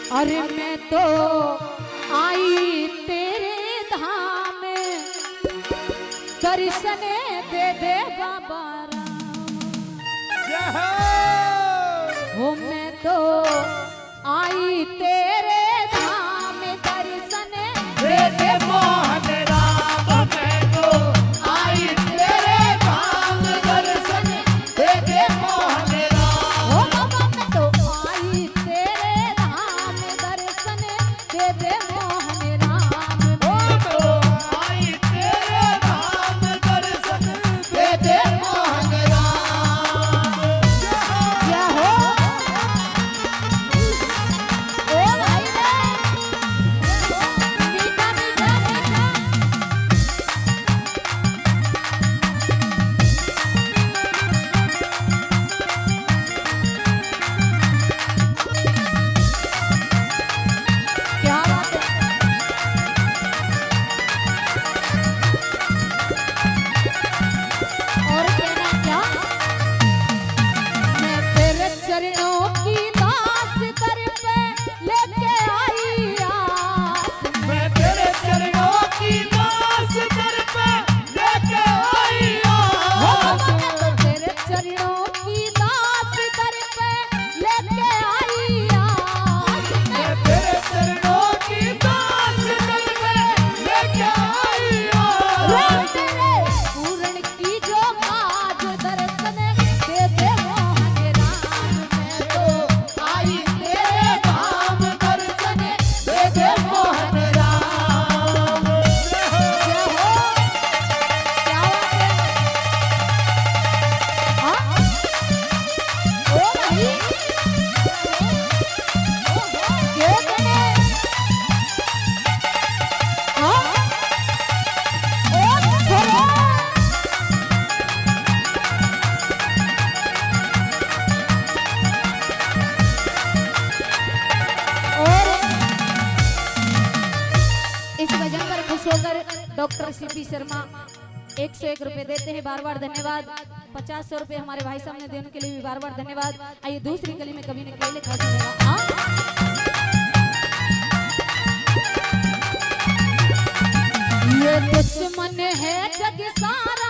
अरे मैं तो आई तेरे धाम दर्शन दे दे बाबा राम। हो मैं तो आई तेरे धाम दर्शन दे दे मोहन राम। मैं तो आई तेरे धाम दर्शन दे दे मोहन राम। हो बाबा मैं तो आई तेरे धाम दर्शन दे दे मोहन राम। मैं तो आई तेरे धाम दर्शन दे दे मोहन राम। क्या हो ओ भाई रे मीठा मीठा मीठा। क्या बात है। और कहना क्या मैं तेरे चरणों की दास दर पे लेके आई आस। मैं तेरे चरणों की दास दर पे लेके आई हो आस। बाबा मैं तो तेरे चरणों की दास दर पे लेके आई आस। मैं तेरे चरणों की दास दर पे लेके आई आस। तेरे पूर्ण की जो काज दर्शन दे दे मोहन राम। मैं तो आई तेरे धाम दर्शन दे दे मोहन राम। जय हो क्या बात है। हाँ ओ भाई ये कने हाँ ओ छोरो और इस भजन पर खुश होकर डॉक्टर सीपी शर्मा 101 रुपए देते हैं। बार बार धन्यवाद। 50 रुपए हमारे भाई साहब ने देने के लिए भी बार बार धन्यवाद। आइए दूसरी कली में कवि ने क्या लिखा सुनेगा। ये दुश्मन है जग सारा